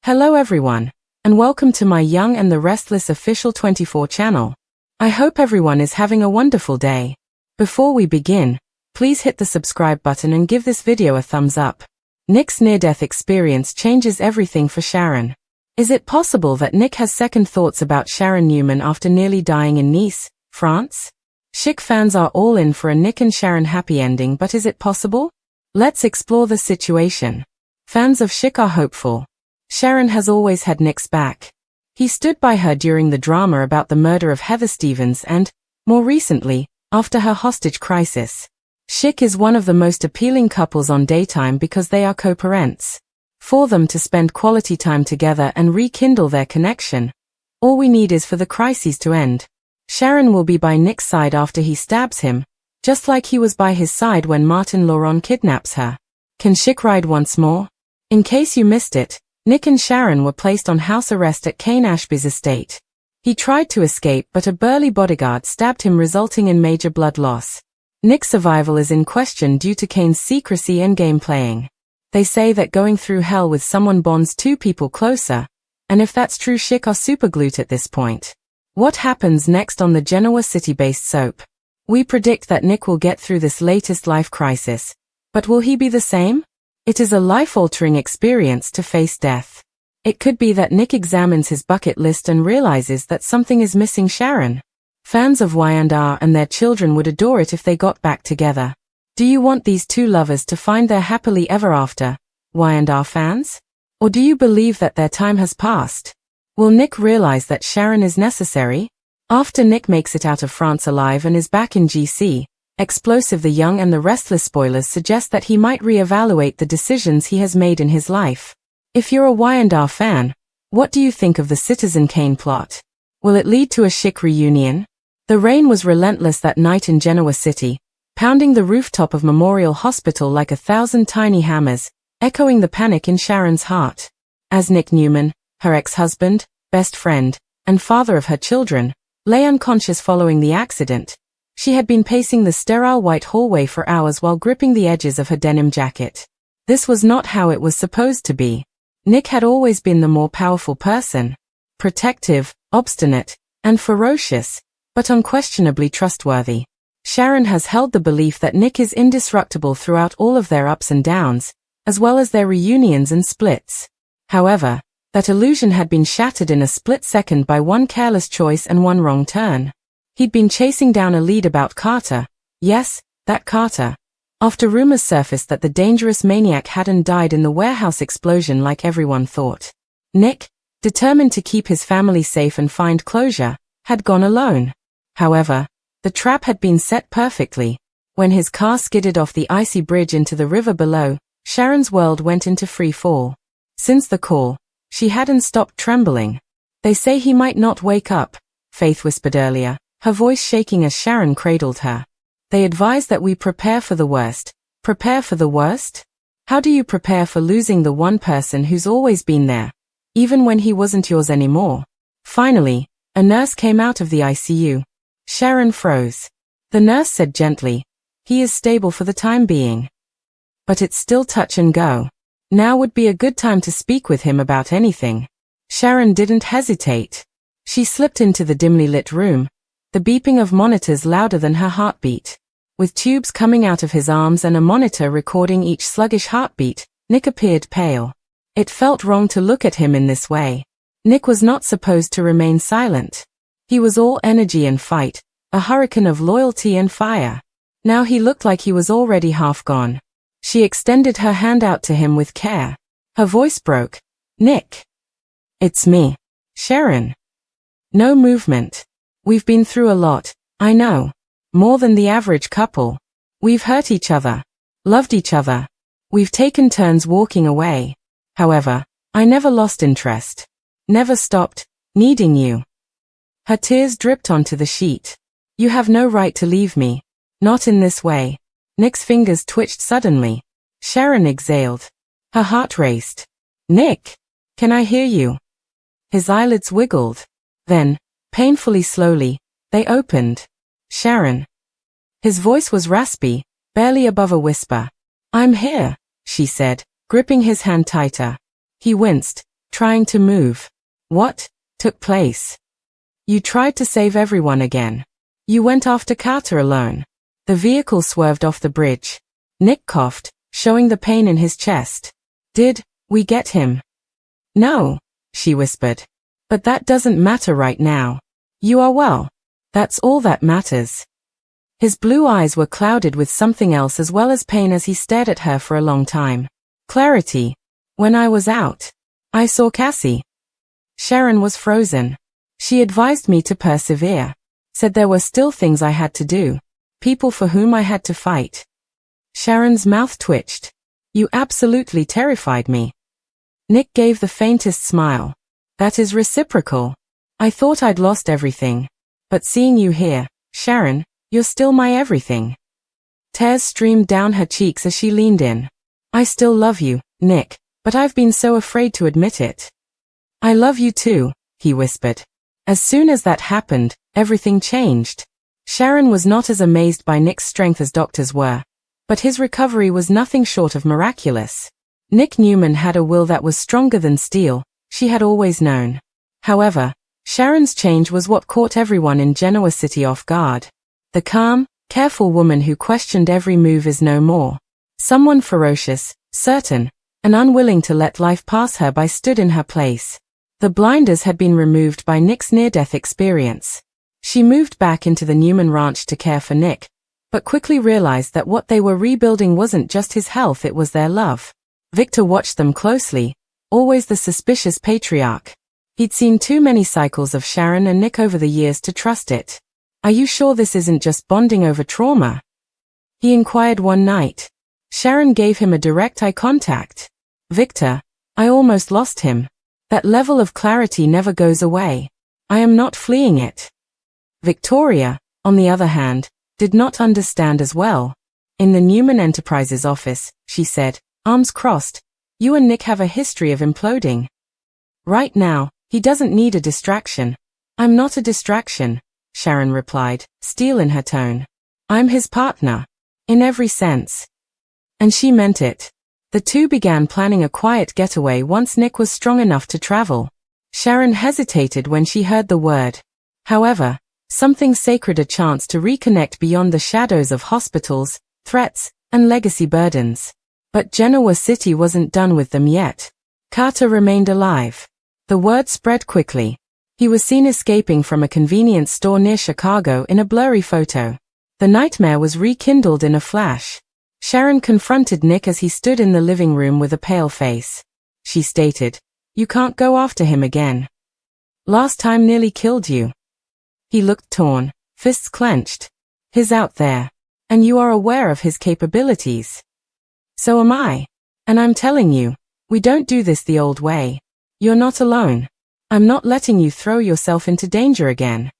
Hello everyone, and welcome to my Young and the Restless official 24 channel. I hope everyone is having a wonderful day. Before we begin, please hit the subscribe button and give this video a thumbs up. Nick's near-death experience changes everything for Sharon. Is it possible that Nick has second thoughts about Sharon Newman after nearly dying in Nice, France? Chic fans are all in for a Nick and Sharon happy ending, but is it possible? Let's explore the situation. Fans of Chic are hopeful. Sharon has always had Nick's back. He stood by her during the drama about the murder of Heather Stevens and, more recently, after her hostage crisis. Chic is one of the most appealing couples on Daytime because they are co-parents. For them to spend quality time together and rekindle their connection, all we need is for the crises to end. Sharon will be by Nick's side after he stabs him, just like he was by his side when Martin Laurent kidnaps her. Can Chic ride once more? In case you missed it, Nick and Sharon were placed on house arrest at Kane Ashby's estate. He tried to escape, but a burly bodyguard stabbed him, resulting in major blood loss. Nick's survival is in question due to Kane's secrecy and game playing. They say that going through hell with someone bonds two people closer, and if that's true, Chic are superglued at this point. What happens next on the Genoa city-based soap? We predict that Nick will get through this latest life crisis, but will he be the same? It is a life-altering experience to face death. It could be that Nick examines his bucket list and realizes that something is missing Sharon. Fans of Y&R and their children would adore it if they got back together. Do you want these two lovers to find their happily ever after, Y&R fans? Or do you believe that their time has passed? Will Nick realize that Sharon is necessary? After Nick makes it out of France alive and is back in GC, Explosive the Young and the Restless spoilers suggest that he might re-evaluate the decisions he has made in his life. If you're a Y&R fan, what do you think of the Citizen Kane plot? Will it lead to a Chic reunion? The rain was relentless that night in Genoa City, pounding the rooftop of Memorial Hospital like 1,000 tiny hammers, echoing the panic in Sharon's heart. As Nick Newman, her ex-husband, best friend, and father of her children, lay unconscious following the accident, she had been pacing the sterile white hallway for hours while gripping the edges of her denim jacket. This was not how it was supposed to be. Nick had always been the more powerful person. Protective, obstinate, and ferocious, but unquestionably trustworthy. Sharon has held the belief that Nick is indestructible throughout all of their ups and downs, as well as their reunions and splits. However, that illusion had been shattered in a split second by one careless choice and one wrong turn. He'd been chasing down a lead about Carter, yes, that Carter, after rumors surfaced that the dangerous maniac hadn't died in the warehouse explosion like everyone thought. Nick, determined to keep his family safe and find closure, had gone alone. However, the trap had been set perfectly. When his car skidded off the icy bridge into the river below, Sharon's world went into free fall. Since the call, she hadn't stopped trembling. They say he might not wake up, Faith whispered earlier, her voice shaking as Sharon cradled her. They advise that we prepare for the worst. Prepare for the worst? How do you prepare for losing the one person who's always been there, even when he wasn't yours anymore? Finally, a nurse came out of the ICU. Sharon froze. The nurse said gently, "He is stable for the time being. But it's still touch and go. Now would be a good time to speak with him about anything." Sharon didn't hesitate. She slipped into the dimly lit room, the beeping of monitors louder than her heartbeat. With tubes coming out of his arms and a monitor recording each sluggish heartbeat, Nick appeared pale. It felt wrong to look at him in this way. Nick was not supposed to remain silent. He was all energy and fight, a hurricane of loyalty and fire. Now he looked like he was already half gone. She extended her hand out to him with care. Her voice broke. "Nick. It's me. Sharon." No movement. "We've been through a lot, I know. More than the average couple. We've hurt each other. Loved each other. We've taken turns walking away. However, I never lost interest. Never stopped needing you." Her tears dripped onto the sheet. "You have no right to leave me. Not in this way." Nick's fingers twitched suddenly. Sharon exhaled. Her heart raced. "Nick, can I hear you?" His eyelids wiggled. Then, painfully slowly, they opened. "Sharon." His voice was raspy, barely above a whisper. "I'm here," she said, gripping his hand tighter. He winced, Trying to move. What took place? You tried to save everyone again. You went after Carter alone. The vehicle swerved off the bridge. Nick coughed, showing the pain in his chest. Did we get him? No, she whispered. But that doesn't matter right now. You are well. That's all that matters. His blue eyes were clouded with something else as well as pain as he stared at her for a long time. Clarity. When I was out, I saw Cassie. Sharon was frozen. She advised me to persevere. Said there were still things I had to do. People for whom I had to fight. Sharon's mouth twitched. You absolutely terrified me. Nick gave the faintest smile. That is reciprocal. I thought I'd lost everything. But seeing you here, Sharon, you're still my everything. Tears streamed down her cheeks as she leaned in. I still love you, Nick, but I've been so afraid to admit it. I love you too, he whispered. As soon as that happened, everything changed. Sharon was not as amazed by Nick's strength as doctors were, but his recovery was nothing short of miraculous. Nick Newman had a will that was stronger than steel, she had always known. However, Sharon's change was what caught everyone in Genoa City off guard. The calm, careful woman who questioned every move is no more. Someone ferocious, certain, and unwilling to let life pass her by stood in her place. The blinders had been removed by Nick's near-death experience. She moved back into the Newman ranch to care for Nick, but quickly realized that what they were rebuilding wasn't just his health, it was their love. Victor watched them closely, always the suspicious patriarch. He'd seen too many cycles of Sharon and Nick over the years to trust it. Are you sure this isn't just bonding over trauma? He inquired one night. Sharon gave him a direct eye contact. Victor, I almost lost him. That level of clarity never goes away. I am not fleeing it. Victoria, on the other hand, did not understand as well. In the Newman Enterprises office, she said, arms crossed, you and Nick have a history of imploding. Right now, he doesn't need a distraction. I'm not a distraction, Sharon replied, steel in her tone. I'm his partner. In every sense. And she meant it. The two began planning a quiet getaway once Nick was strong enough to travel. Sharon hesitated when she heard the word. However, something sacred, a chance to reconnect beyond the shadows of hospitals, threats, and legacy burdens. But Genoa City wasn't done with them yet. Carter remained alive. The word spread quickly. He was seen escaping from a convenience store near Chicago in a blurry photo. The nightmare was rekindled in a flash. Sharon confronted Nick as he stood in the living room with a pale face. She stated, you can't go after him again. Last time nearly killed you. He looked torn, fists clenched. He's out there. And you are aware of his capabilities. So am I. And I'm telling you, we don't do this the old way. You're not alone. I'm not letting you throw yourself into danger again.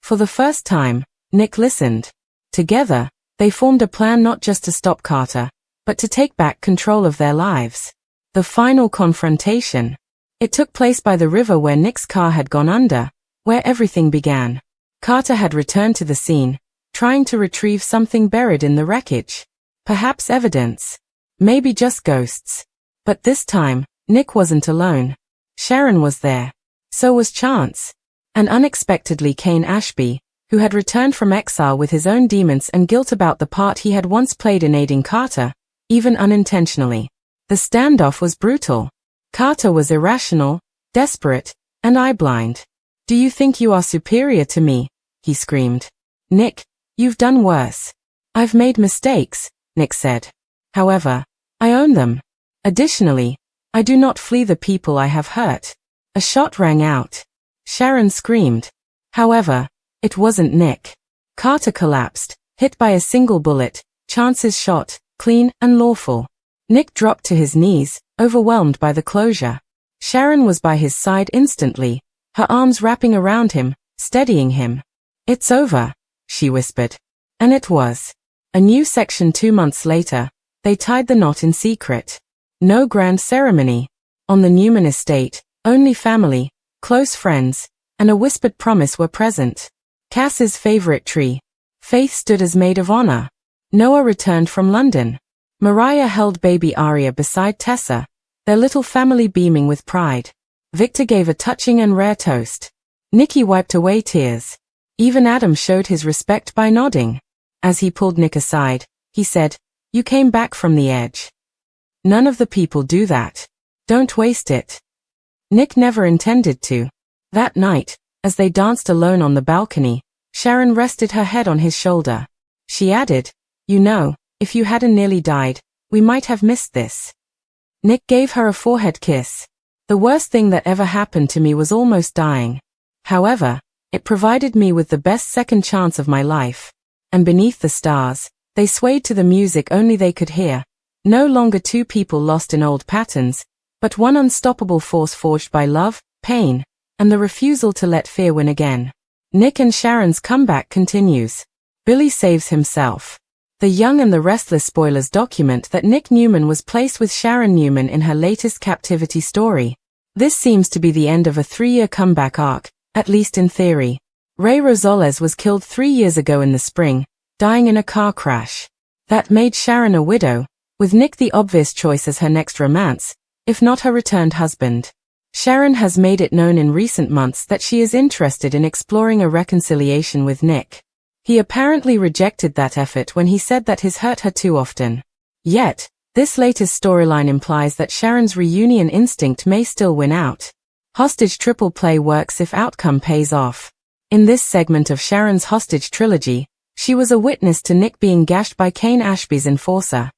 For the first time, Nick listened. Together, they formed a plan not just to stop Carter, but to take back control of their lives. The final confrontation. It took place by the river where Nick's car had gone under, where everything began. Carter had returned to the scene, trying to retrieve something buried in the wreckage. Perhaps evidence. Maybe just ghosts. But this time, Nick wasn't alone. Sharon was there. So was Chance. And unexpectedly Kane Ashby, who had returned from exile with his own demons and guilt about the part he had once played in aiding Carter, even unintentionally. The standoff was brutal. Carter was irrational, desperate, and eye-blind. Do you think you are superior to me? He screamed. Nick, you've done worse. I've made mistakes, Nick said. However, I own them. Additionally, I do not flee the people I have hurt. A shot rang out. Sharon screamed. However, it wasn't Nick. Carter collapsed, hit by a single bullet, Chance's shot, clean and lawful. Nick dropped to his knees, overwhelmed by the closure. Sharon was by his side instantly, her arms wrapping around him, steadying him. It's over, she whispered. And it was. A new section 2 months later, they tied the knot in secret. No grand ceremony. On the Newman estate, only family, close friends, and a whispered promise were present. Cass's favorite tree. Faith stood as maid of honor. Noah returned from London. Mariah held baby Aria beside Tessa, their little family beaming with pride. Victor gave a touching and rare toast. Nicky wiped away tears. Even Adam showed his respect by nodding. As he pulled Nick aside, he said, "You came back from the edge. None of the people do that. Don't waste it." Nick never intended to. That night, as they danced alone on the balcony, Sharon rested her head on his shoulder. She added, "You know, if you hadn't nearly died, we might have missed this." Nick gave her a forehead kiss. "The worst thing that ever happened to me was almost dying. However, it provided me with the best second chance of my life." And beneath the stars, they swayed to the music only they could hear. No longer two people lost in old patterns, but one unstoppable force forged by love, pain, and the refusal to let fear win again. Nick and Sharon's comeback continues. Billy saves himself. The Young and the Restless spoilers document that Nick Newman was placed with Sharon Newman in her latest captivity story. This seems to be the end of a 3-year comeback arc, at least in theory. Ray Rosales was killed 3 years ago in the spring, dying in a car crash. That made Sharon a widow, with Nick the obvious choice as her next romance, if not her returned husband. Sharon has made it known in recent months that she is interested in exploring a reconciliation with Nick. He apparently rejected that effort when he said that he's hurt her too often. Yet, this latest storyline implies that Sharon's reunion instinct may still win out. Hostage triple play works if outcome pays off. In this segment of Sharon's hostage trilogy, she was a witness to Nick being gashed by Kane Ashby's enforcer.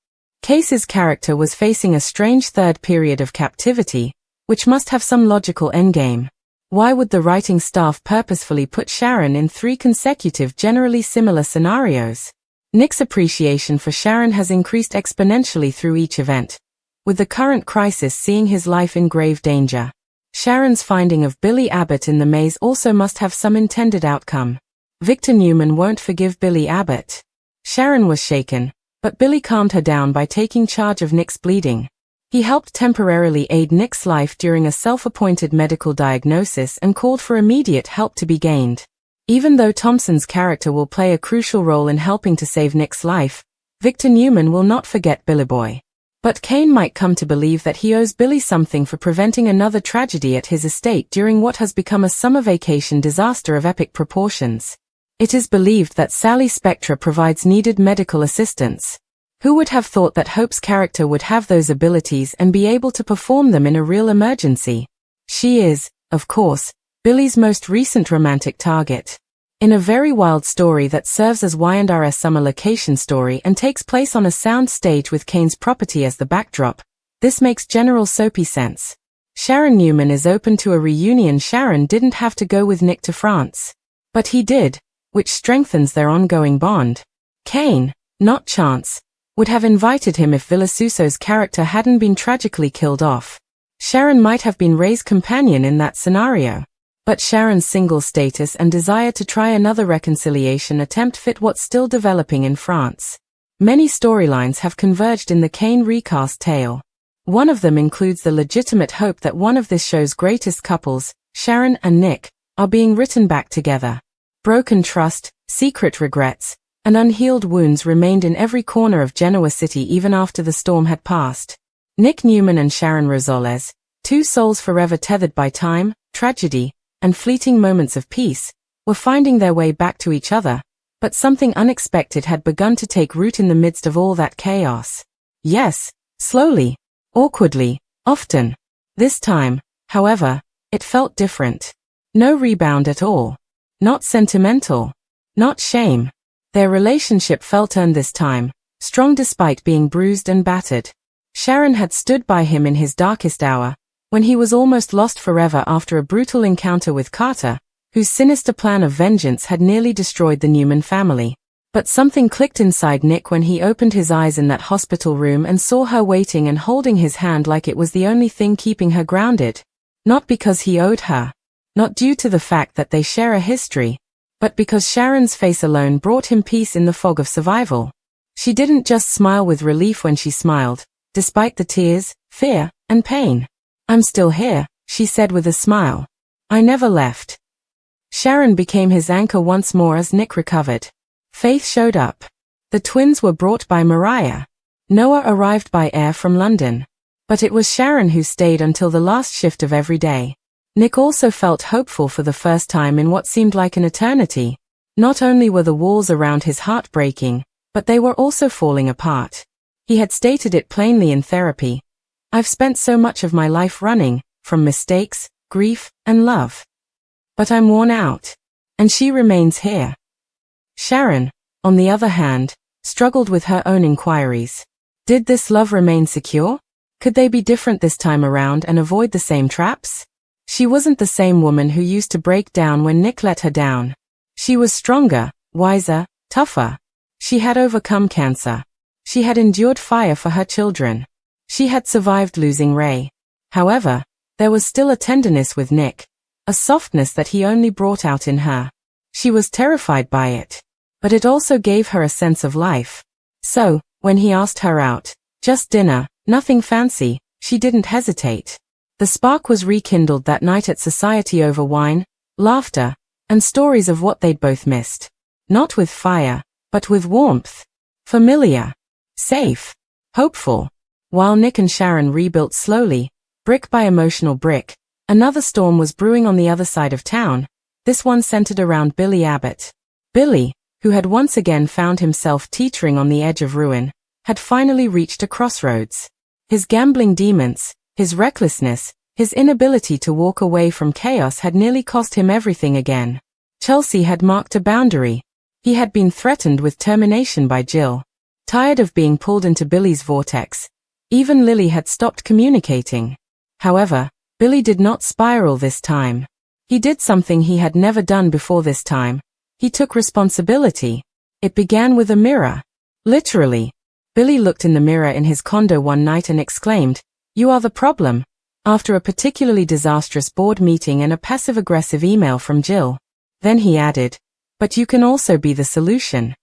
Case's character was facing a strange third period of captivity, which must have some logical endgame. Why would the writing staff purposefully put Sharon in 3 consecutive generally similar scenarios? Nick's appreciation for Sharon has increased exponentially through each event, with the current crisis seeing his life in grave danger. Sharon's finding of Billy Abbott in the maze also must have some intended outcome. Victor Newman won't forgive Billy Abbott. Sharon was shaken, but Billy calmed her down by taking charge of Nick's bleeding. He helped temporarily aid Nick's life during a self-appointed medical diagnosis and called for immediate help to be gained. Even though Thompson's character will play a crucial role in helping to save Nick's life, Victor Newman will not forget Billy Boy. But Kane might come to believe that he owes Billy something for preventing another tragedy at his estate during what has become a summer vacation disaster of epic proportions. It is believed that Sally Spectra provides needed medical assistance. Who would have thought that Hope's character would have those abilities and be able to perform them in a real emergency? She is, of course, Billy's most recent romantic target. In a very wild story that serves as Y&R's summer location story and takes place on a sound stage with Kane's property as the backdrop, this makes general soapy sense. Sharon Newman is open to a reunion. Sharon didn't have to go with Nick to France. But he did, which strengthens their ongoing bond. Kane, not Chance, would have invited him if Villasuso's character hadn't been tragically killed off. Sharon might have been Ray's companion in that scenario. But Sharon's single status and desire to try another reconciliation attempt fit what's still developing in France. Many storylines have converged in the Kane recast tale. One of them includes the legitimate hope that one of this show's greatest couples, Sharon and Nick, are being written back together. Broken trust, secret regrets, and unhealed wounds remained in every corner of Genoa City even after the storm had passed. Nick Newman and Sharon Rosales, two souls forever tethered by time, tragedy, and fleeting moments of peace, were finding their way back to each other, but something unexpected had begun to take root in the midst of all that chaos. Yes, slowly, awkwardly, often. This time, however, it felt different. No rebound at all. Not sentimental. Not shame. Their relationship felt earned this time, strong despite being bruised and battered. Sharon had stood by him in his darkest hour, when he was almost lost forever after a brutal encounter with Carter, whose sinister plan of vengeance had nearly destroyed the Newman family. But something clicked inside Nick when he opened his eyes in that hospital room and saw her waiting and holding his hand like it was the only thing keeping her grounded. Not because he owed her. Not due to the fact that they share a history, but because Sharon's face alone brought him peace in the fog of survival. She didn't just smile with relief when she smiled, despite the tears, fear, and pain. "I'm still here," she said with a smile. "I never left." Sharon became his anchor once more as Nick recovered. Faith showed up. The twins were brought by Mariah. Noah arrived by air from London. But it was Sharon who stayed until the last shift of every day. Nick also felt hopeful for the first time in what seemed like an eternity. Not only were the walls around his heart breaking, but they were also falling apart. He had stated it plainly in therapy. I've spent so much of my life running, from mistakes, grief, and love. But I'm worn out. And she remains here. Sharon, on the other hand, struggled with her own inquiries. Did this love remain secure? Could they be different this time around and avoid the same traps? She wasn't the same woman who used to break down when Nick let her down. She was stronger, wiser, tougher. She had overcome cancer. She had endured fire for her children. She had survived losing Ray. However, there was still a tenderness with Nick, a softness that he only brought out in her. She was terrified by it. But it also gave her a sense of life. So, when he asked her out, just dinner, nothing fancy, she didn't hesitate. The spark was rekindled that night at society over wine, laughter, and stories of what they'd both missed. Not with fire, but with warmth. Familiar. Safe. Hopeful. While Nick and Sharon rebuilt slowly, brick by emotional brick, another storm was brewing on the other side of town, this one centered around Billy Abbott. Billy, who had once again found himself teetering on the edge of ruin, had finally reached a crossroads. His gambling demons, his recklessness, his inability to walk away from chaos had nearly cost him everything again. Chelsea had marked a boundary. He had been threatened with termination by Jill. Tired of being pulled into Billy's vortex, even Lily had stopped communicating. However, Billy did not spiral this time. He did something he had never done before this time. He took responsibility. It began with a mirror. Literally. Billy looked in the mirror in his condo one night and exclaimed, "You are the problem," after a particularly disastrous board meeting and a passive-aggressive email from Jill. Then he added, "But you can also be the solution."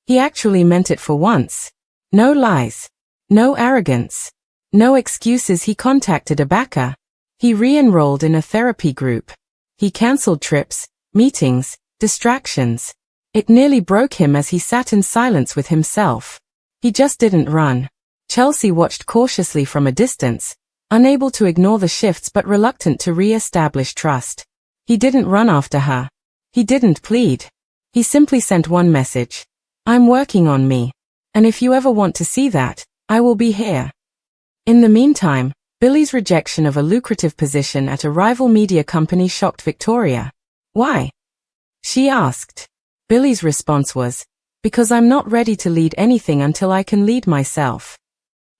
He actually meant it for once. No lies. No arrogance. No excuses. He contacted a backer. He re-enrolled in a therapy group. He cancelled trips, meetings, distractions. It nearly broke him as he sat in silence with himself. He just didn't run. Chelsea watched cautiously from a distance, unable to ignore the shifts but reluctant to re-establish trust. He didn't run after her. He didn't plead. He simply sent one message. "I'm working on me. And if you ever want to see that, I will be here." In the meantime, Billy's rejection of a lucrative position at a rival media company shocked Victoria. "Why?" she asked. Billy's response was, "Because I'm not ready to lead anything until I can lead myself."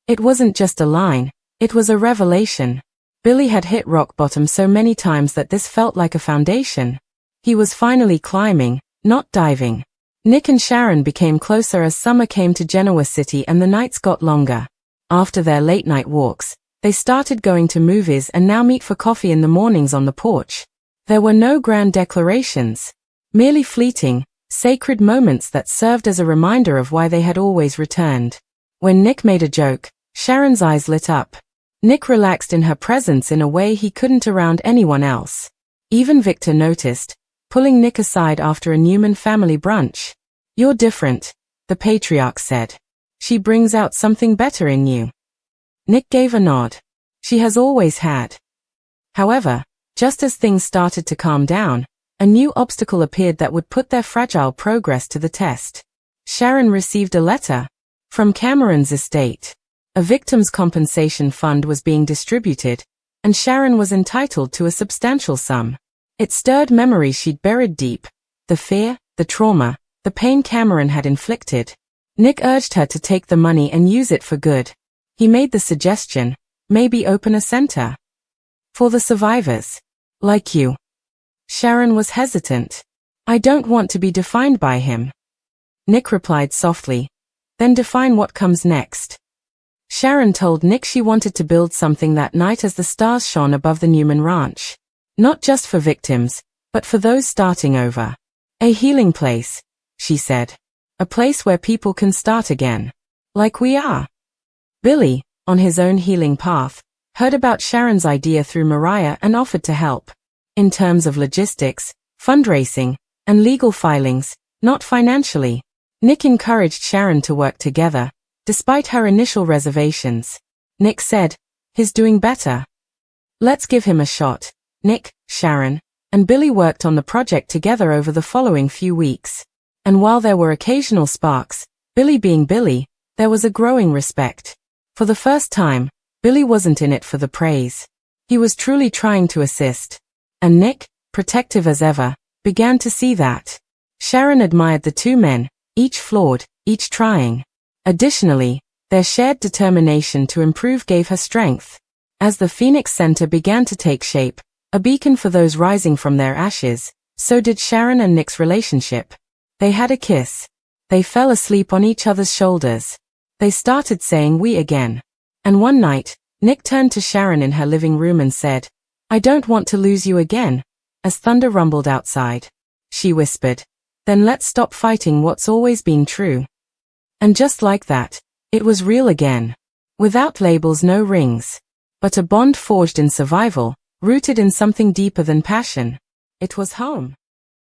It wasn't just a line, it was a revelation. Billy had hit rock bottom so many times that this felt like a foundation. He was finally climbing, not diving. Nick and Sharon became closer as summer came to Genoa City and the nights got longer. After their late-night walks, they started going to movies and now meet for coffee in the mornings on the porch. There were no grand declarations, merely fleeting, sacred moments that served as a reminder of why they had always returned. When Nick made a joke, Sharon's eyes lit up. Nick relaxed in her presence in a way he couldn't around anyone else. Even Victor noticed, pulling Nick aside after a Newman family brunch. "You're different," the patriarch said. "She brings out something better in you." Nick gave a nod. She has always had. However, just as things started to calm down, a new obstacle appeared that would put their fragile progress to the test. Sharon received a letter from Cameron's estate. A victims' compensation fund was being distributed, and Sharon was entitled to a substantial sum. It stirred memories she'd buried deep. The fear, the trauma, the pain Cameron had inflicted. Nick urged her to take the money and use it for good. He made the suggestion, maybe open a center for the survivors. Like you. Sharon was hesitant. "I don't want to be defined by him." Nick replied softly, "Then define what comes next." Sharon told Nick she wanted to build something that night as the stars shone above the Newman Ranch. Not just for victims, but for those starting over. "A healing place," she said. "A place where people can start again. Like we are." Billy, on his own healing path, heard about Sharon's idea through Mariah and offered to help. In terms of logistics, fundraising, and legal filings, not financially. Nick encouraged Sharon to work together, despite her initial reservations. Nick said, "He's doing better. Let's give him a shot." Nick, Sharon, and Billy worked on the project together over the following few weeks. And while there were occasional sparks, Billy being Billy, there was a growing respect. For the first time, Billy wasn't in it for the praise. He was truly trying to assist. And Nick, protective as ever, began to see that. Sharon admired the two men, each flawed, each trying. Additionally, their shared determination to improve gave her strength. As the Phoenix Center began to take shape, a beacon for those rising from their ashes, so did Sharon and Nick's relationship. They had a kiss. They fell asleep on each other's shoulders. They started saying we again. And one night, Nick turned to Sharon in her living room and said, "I don't want to lose you again," as thunder rumbled outside. She whispered, "Then let's stop fighting what's always been true." And just like that, it was real again. Without labels, no rings. But a bond forged in survival, rooted in something deeper than passion. It was home.